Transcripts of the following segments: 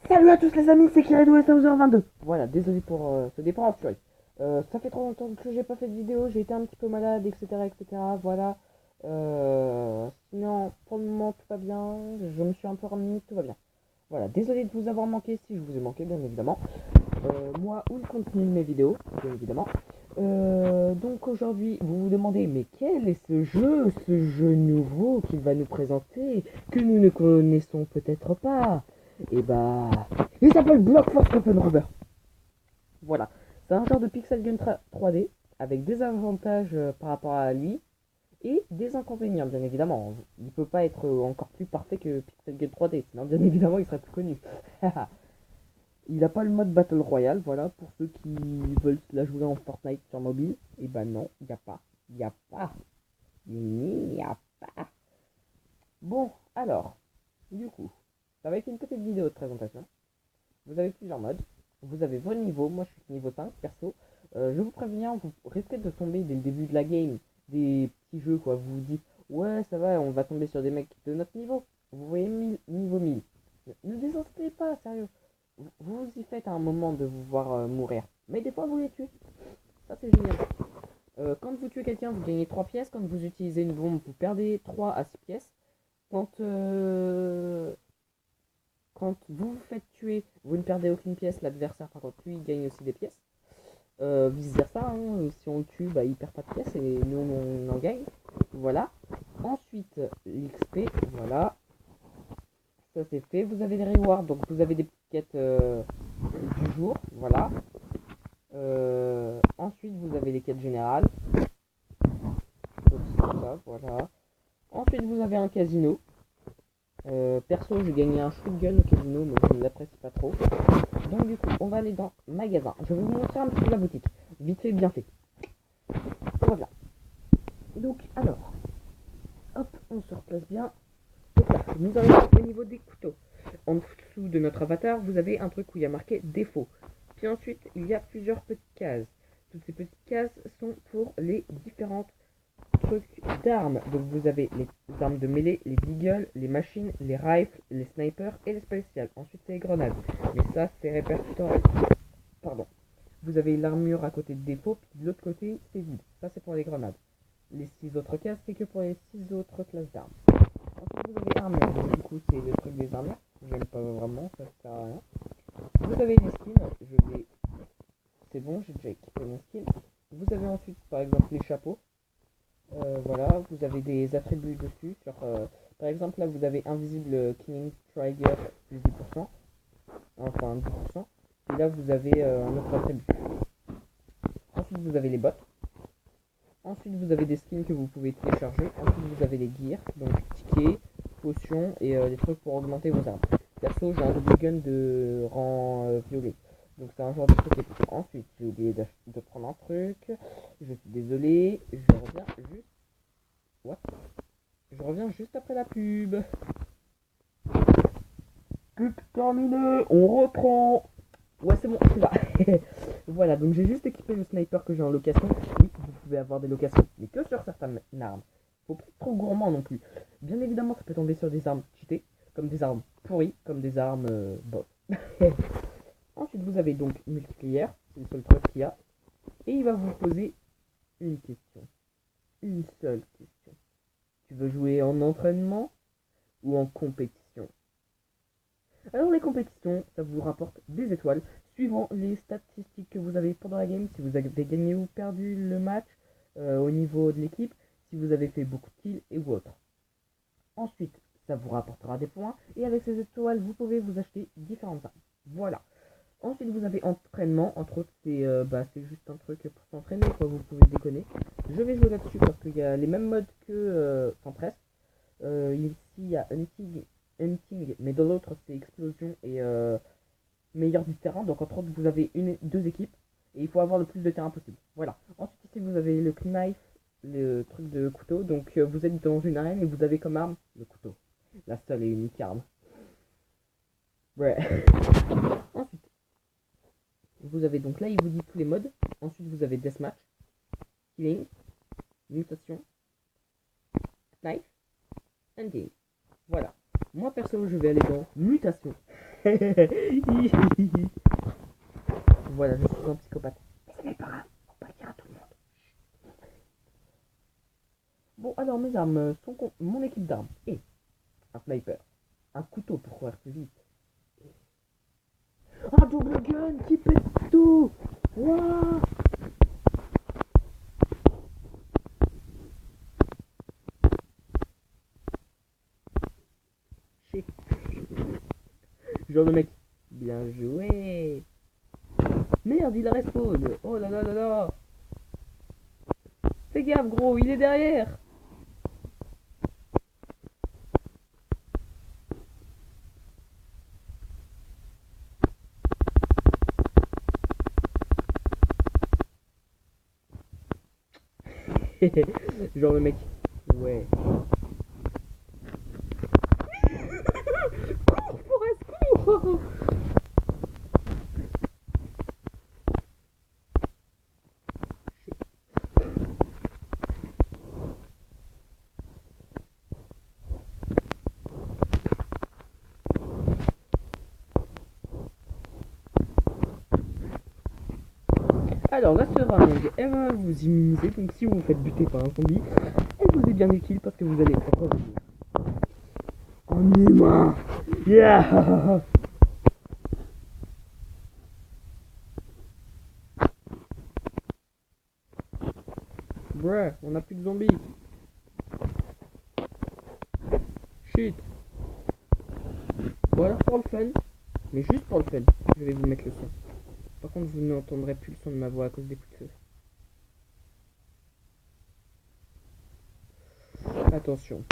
Salut à tous les amis, c'est Kiredo et Sauzer22. Voilà, désolé pour ce départ en furie. Ça fait trop longtemps que j'ai pas fait de vidéo, j'ai été un petit peu malade, etc. etc. Voilà. Sinon, pour le moment, tout va bien. Je me suis un peu remis, tout va bien. Voilà, désolé de vous avoir manqué si je vous ai manqué, bien évidemment. Moi ou le contenu de mes vidéos, bien évidemment. Donc aujourd'hui, vous vous demandez, mais quel est ce jeu nouveau qu'il va nous présenter, que nous ne connaissons peut-être pas? Et bah, il s'appelle Block Force Open Rover. Voilà, c'est un genre de pixel gun 3D avec des avantages par rapport à lui et des inconvénients, bien évidemment. Il peut pas être encore plus parfait que Pixel Gun 3D, sinon bien évidemment il serait plus connu. Il n'a pas le mode Battle Royale, voilà, pour ceux qui veulent la jouer en Fortnite sur mobile. Et bah non, il n'y a pas. Il n'y a pas. Il n'y a pas. Bon, alors, du coup, ça va être une petite vidéo de présentation. Vous avez plusieurs modes. Vous avez vos niveaux. Moi, je suis niveau 5, perso. Je vous préviens, vous risquez de tomber dès le début de la game des petits jeux, quoi. Vous vous dites, ouais, ça va, on va tomber sur des mecs de notre niveau. Vous voyez niveau 1000. Ne désespérez pas, sérieux. Vous y faites à un moment de vous voir mourir. Mais des fois, vous les tuez. Ça, c'est génial. Quand vous tuez quelqu'un, vous gagnez 3 pièces. Quand vous utilisez une bombe, vous perdez 3 à 6 pièces. Quand, quand vous vous faites tuer, vous ne perdez aucune pièce. L'adversaire, par contre, lui, il gagne aussi des pièces. Vice versa, hein, si on le tue, bah, il perd pas de pièces et nous, on en gagne. Voilà. Ensuite, l'XP, voilà. Ça, c'est fait. Vous avez les rewards, donc vous avez des petites quêtes du jour, voilà. Ensuite, vous avez les quêtes générales. Donc, c'est ça, voilà. Ensuite, vous avez un casino. Perso, j'ai gagné un shotgun au casino, mais je ne l'apprécie pas trop. Donc, du coup, on va aller dans magasin. Je vais vous montrer un petit peu la boutique. Vite fait, bien fait. Voilà. Donc, alors, hop, on se replace bien. Donc là, nous arrivons au niveau des couteaux. En dessous de notre avatar, vous avez un truc où il y a marqué défaut. Puis ensuite, il y a plusieurs petites cases. Toutes ces petites cases sont pour les différentes trucs d'armes. Donc vous avez les armes de mêlée, les deagles, les machines, les rifles, les snipers et les spéciales. Ensuite, c'est les grenades. Mais ça, c'est répertorié. Pardon. Vous avez l'armure à côté de défaut, puis de l'autre côté, c'est vide. Ça, c'est pour les grenades. Les 6 autres cases, c'est que pour les 6 autres classes d'armes. Ensuite, vous avez armure. Donc, du coup, c'est le truc des armures. J'aime pas vraiment, ça sert à rien. Vous avez les skins. Je vais. C'est bon, j'ai déjà équipé mon skin. Vous avez ensuite, par exemple, les chapeaux. Voilà, vous avez des attributs dessus. Par exemple, là, vous avez invisible Killing Trigger plus 10%. Enfin, 10%. Et là, vous avez un autre attribut. Ensuite, vous avez les bots. Ensuite, vous avez des skins que vous pouvez télécharger. Ensuite, vous avez les gears, donc tickets, potions et des trucs pour augmenter vos armes. Perso, j'ai un double gun de rang violet. Donc, c'est un genre de truc épique. Ensuite, j'ai oublié de prendre un truc. Je suis désolé. Je reviens juste. What? Je reviens juste après la pub. Pub terminée. On reprend. Ouais, c'est bon, tu vas. Voilà, donc j'ai juste équipé le sniper que j'ai en location. Oui, vous pouvez avoir des locations, mais que sur certaines armes. Faut pas être trop gourmand non plus. Bien évidemment, ça peut tomber sur des armes cheatées, comme des armes pourries, comme des armes bof. Ensuite, vous avez donc multiplayer, c'est le seul truc qu'il y a. Et il va vous poser une question. Une seule question. Tu veux jouer en entraînement ou en compétition? Alors les compétitions, ça vous rapporte des étoiles suivant les statistiques que vous avez pendant la game, si vous avez gagné ou perdu le match au niveau de l'équipe, si vous avez fait beaucoup de kills et ou autre. Ensuite, ça vous rapportera des points et avec ces étoiles, vous pouvez vous acheter différentes armes. Voilà. Ensuite, vous avez entraînement. Entre autres, c'est juste un truc pour s'entraîner, quoi. Vous pouvez déconner. Je vais jouer là-dessus parce qu'il y a les mêmes modes que, enfin presque. Ici, il y a hunting, mais dans l'autre, c'est explosion et meilleur du terrain. Donc, entre autres, vous avez deux équipes et il faut avoir le plus de terrain possible. Voilà. Ensuite, ici, vous avez le knife, le truc de couteau. Donc, vous êtes dans une arène et vous avez comme arme le couteau. La seule et unique arme. Ouais. Ensuite, vous avez donc là, il vous dit tous les modes. Ensuite, vous avez Deathmatch, Killing, Mutation, Knife, Ending. Voilà. Moi, perso, je vais aller dans Mutation. Voilà, je suis un psychopathe. Mais ce n'est pas grave, on va le dire à tout le monde. Bon, alors mes armes sont mon équipe d'armes est un sniper, un couteau pour courir plus vite, un double gun qui pète tout. Wouah. Shit. Genre de mec. Bien joué. Merde, il respawn. Oh là là là là. Fais gaffe gros, il est derrière. Genre le mec. Ouais. Cours, Forest, cours. Alors la seringue, elle va vous immuniser, donc si vous vous faites buter par un zombie, elle vous est bien utile parce que vous allez revenir. En humain. Yeah. Bruh, on a plus de zombies. Shit. Bon alors pour le fun, mais juste pour le fun, je vais vous mettre le son. Par contre vous n'entendrez plus le son de ma voix à cause des coups de feu. Attention.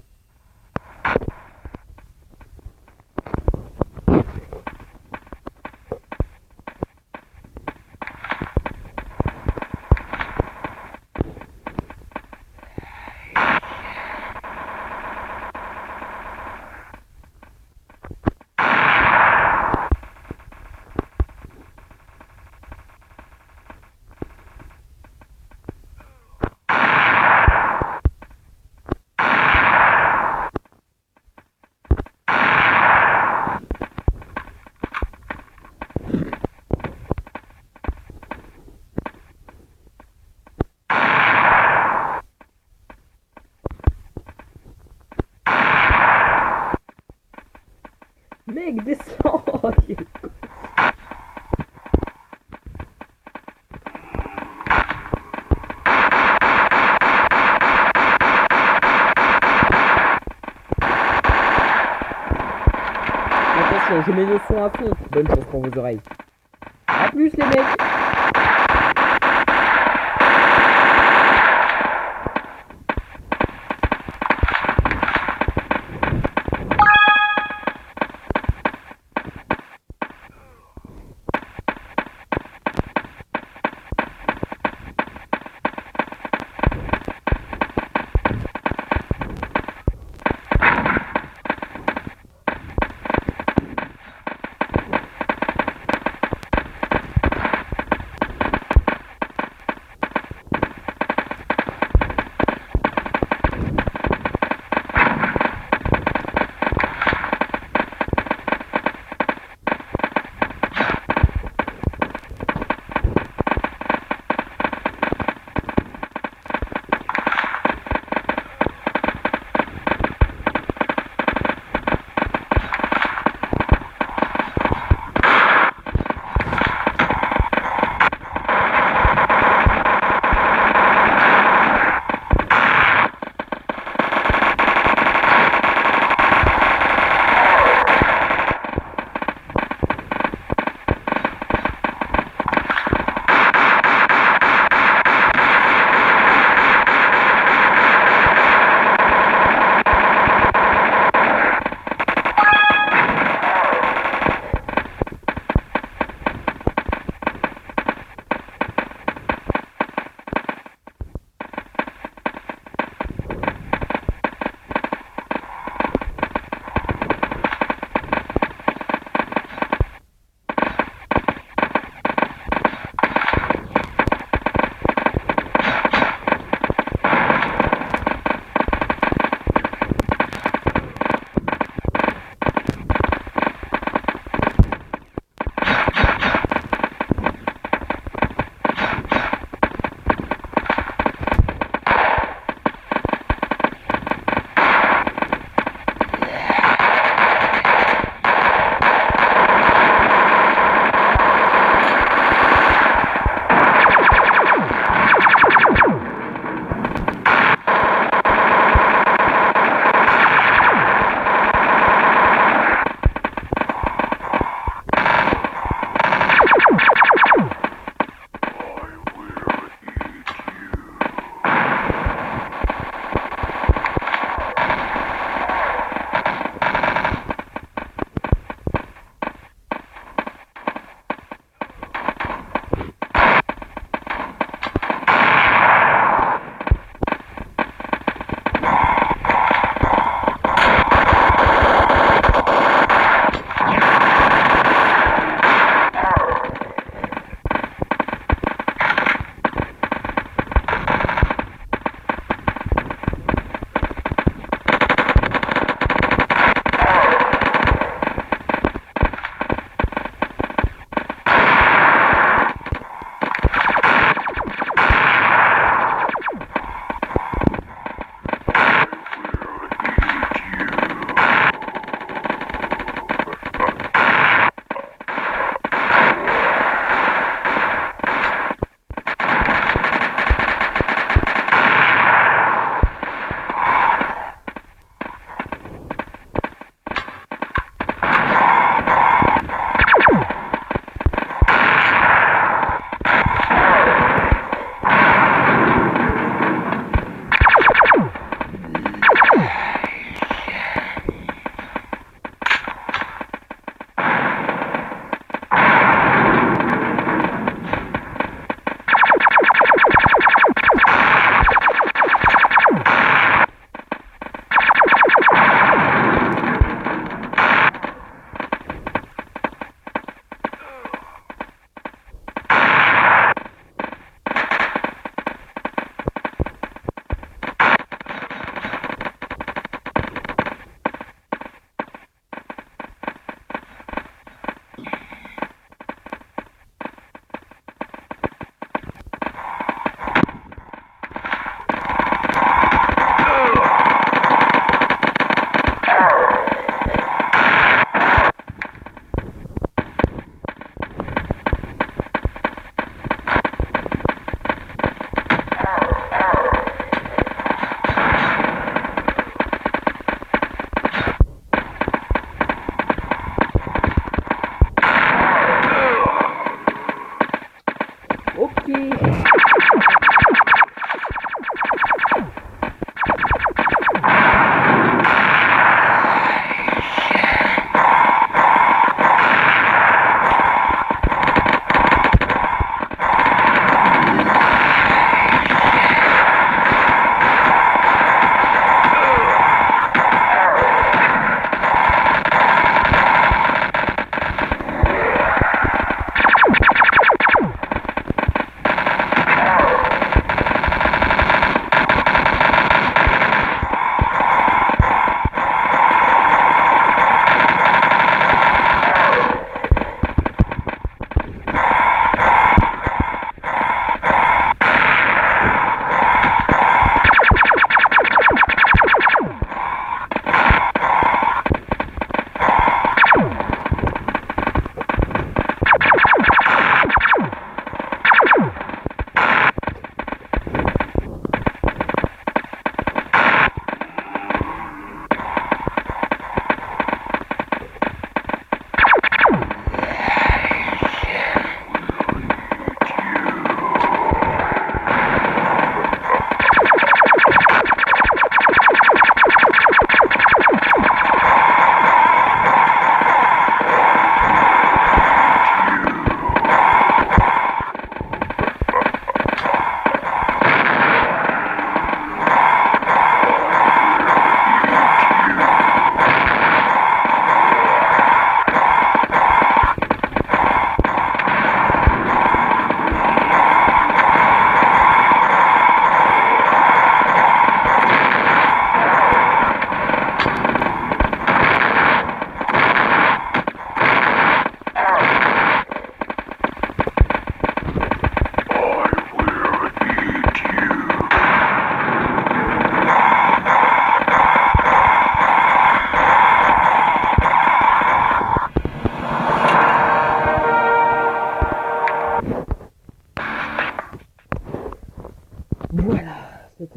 Mec, descends. Ok. Attention, je mets le son à fond. Bonne chance pour vos oreilles. A plus les mecs.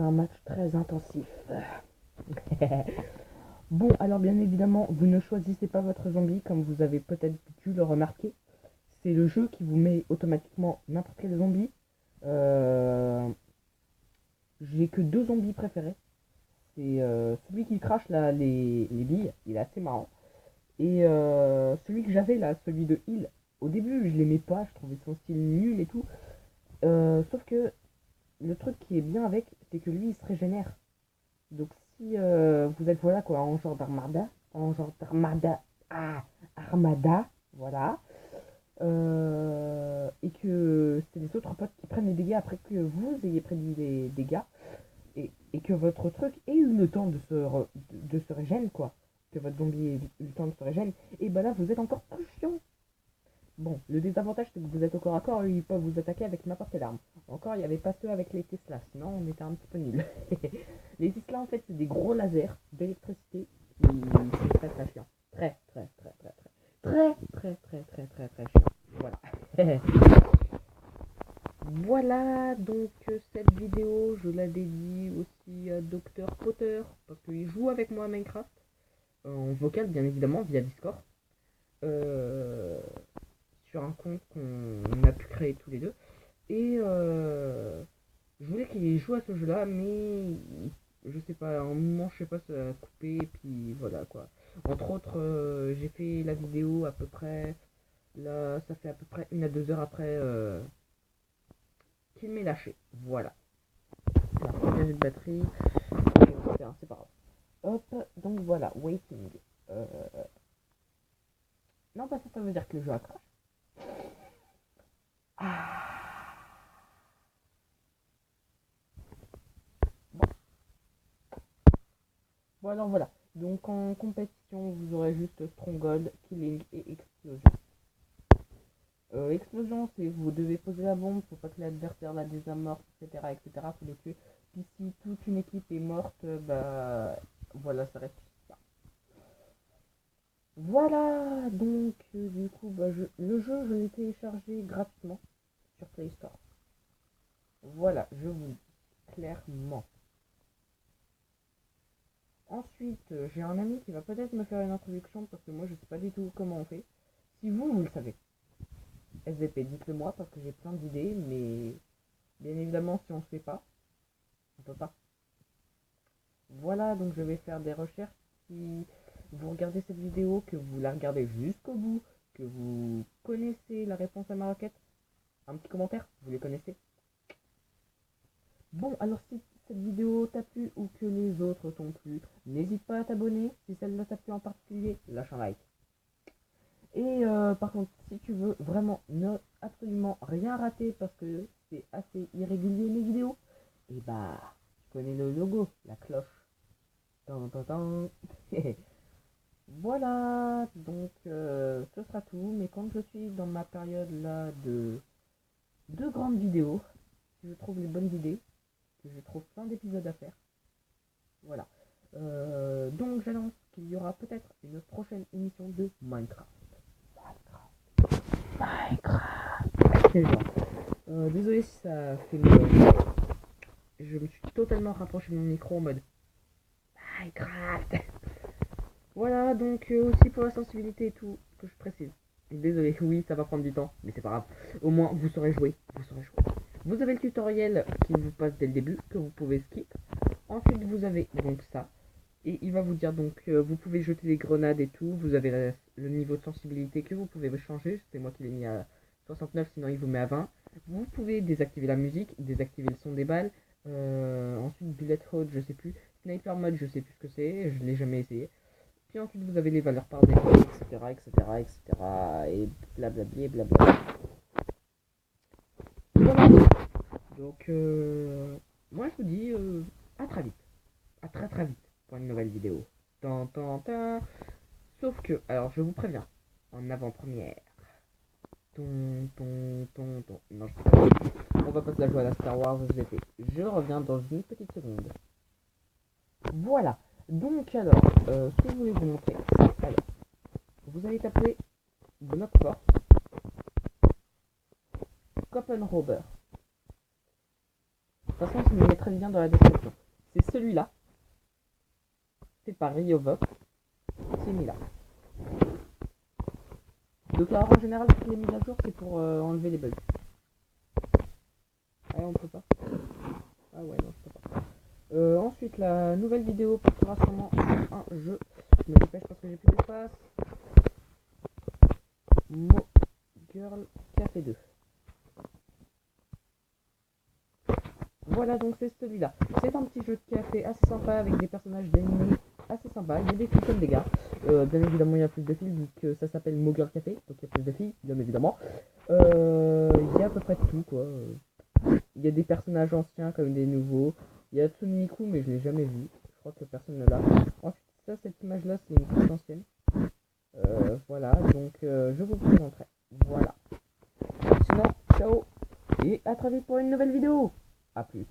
un match très intensif. Bon, alors bien évidemment, vous ne choisissez pas votre zombie, comme vous avez peut-être dû le remarquer. C'est le jeu qui vous met automatiquement n'importe quel zombie. J'ai que 2 zombies préférés. C'est celui qui crache là, les billes, il est assez marrant. Et celui que j'avais là, celui de Hill, au début je l'aimais pas, je trouvais son style nul et tout. Sauf que le truc qui est bien avec, c'est que lui il se régénère. Donc si vous êtes voilà quoi, armada, voilà, et que c'est les autres potes qui prennent les dégâts après que vous ayez pris les dégâts, et que votre truc ait eu le temps de se régénérer quoi, que votre zombie ait eu le temps de se régénérer, et bah là vous êtes encore plus chiant. Bon, le désavantage c'est que vous êtes au corps à corps et ils peuvent vous attaquer avec n'importe quelle arme. Encore, il n'y avait pas ceux avec les Tesla, sinon on était un petit peu nuls. Les Tesla en fait c'est des gros lasers d'électricité qui sont très très chiants. Très très très très très très très très très très chiants. Voilà. Voilà, donc cette vidéo je la dédie aussi à Dr Potter parce qu'il joue avec moi à Minecraft en vocal bien évidemment via Discord. Sur un compte qu'on a pu créer tous les deux. Et je voulais qu'il joue à ce jeu là, mais je sais pas, à un moment, je sais pas, ça a coupé, et puis voilà quoi. Entre autres, j'ai fait la vidéo à peu près, là, ça fait à peu près 1 à 2 heures après qu'il m'est lâché. Voilà. Alors, j'ai de batterie, c'est pas grave. Hop, donc voilà, waiting. Non, pas ça, ça veut dire que le jeu a crash. Ah. Bon alors voilà, donc en compétition vous aurez juste Stronghold, Killing et Explosion. Explosion c'est vous devez poser la bombe, faut pas que l'adversaire la désamorce, etc. etc. Faut les tuer. Puis si toute une équipe est morte, bah voilà, ça reste ça. Voilà, donc du coup bah, le jeu je l'ai téléchargé gratuitement sur Play Store. Voilà, je vous le dis clairement. Ensuite, j'ai un ami qui va peut-être me faire une introduction parce que moi je sais pas du tout comment on fait. Si vous le savez, SVP, dites-le moi parce que j'ai plein d'idées, mais bien évidemment si on ne sait pas, on peut pas. Voilà, donc je vais faire des recherches. Si vous regardez cette vidéo, que vous la regardez jusqu'au bout, que vous connaissez la réponse à ma requête, un petit commentaire, vous les connaissez. Bon, alors si cette vidéo t'a plu ou que les autres t'ont plu, n'hésite pas à t'abonner. Si celle-là t'a plu en particulier, lâche un like. Et par contre, si tu veux vraiment ne absolument rien rater parce que c'est assez irrégulier mes vidéos, et bah, tu connais le logo, la cloche. Tan, tan, tan. Voilà, donc ce sera tout. Mais quand je suis dans ma période là de grandes vidéos, si je trouve les bonnes idées, que je trouve plein d'épisodes à faire, voilà. Donc j'annonce qu'il y aura peut-être une prochaine émission de Minecraft. Désolé si ça fait le... Je me suis totalement rapproché de mon micro en mode Minecraft. Voilà, donc aussi pour la sensibilité et tout, que je précise. Désolé, oui, ça va prendre du temps, mais c'est pas grave. Au moins, vous saurez jouer, Vous avez le tutoriel qui vous passe dès le début, que vous pouvez skip. Ensuite, vous avez donc ça. Et il va vous dire donc, vous pouvez jeter des grenades et tout. Vous avez le niveau de sensibilité que vous pouvez changer. C'est moi qui l'ai mis à 69, sinon il vous met à 20. Vous pouvez désactiver la musique, désactiver le son des balles. Ensuite, bullet hole, je sais plus. Sniper mode, je sais plus ce que c'est, je l'ai jamais essayé. Puis ensuite, vous avez les valeurs par défaut, etc., etc., etc., et blablabla, blablabla. Voilà. Donc, moi je vous dis à très vite. À très très vite pour une nouvelle vidéo. Tan, tan, tan. Sauf que, alors je vous préviens, en avant-première. Ton, ton, ton, ton. Non, je peux pas. On va pas se la jouer à la Star Wars SVP. Je reviens dans une petite seconde. Voilà. Donc alors, ce que je voulais vous montrer, alors, vous allez taper Blockfort, Copenhagen. toute façon, je vous mettrai le lien dans la description. C'est celui-là, fait par Riovop, qui est mis là. Donc alors en général, toutes les mises à jour, c'est pour enlever les bugs. Ah on peut pas. Ah ouais, non, je peux pas. Ensuite, la nouvelle vidéo portera sûrement un jeu. Je me dépêche parce que j'ai plus d'espace. Mo Girl Café 2. Voilà, donc c'est celui-là. C'est un petit jeu de café assez sympa avec des personnages d'ennemis assez sympas. Il y a des filles comme des gars. Bien évidemment, il y a plus de filles vu que ça s'appelle Mo Girl Café. Donc il y a plus de filles, bien évidemment. Il y a à peu près tout, quoi. Il y a des personnages anciens comme des nouveaux. Il y a Tsuniku, mais je l'ai jamais vu. Je crois que personne ne l'a. Ensuite, ça, cette image-là, c'est une carte ancienne. Voilà, donc je vous présenterai. Voilà. Sinon, ciao et à très vite pour une nouvelle vidéo. A plus.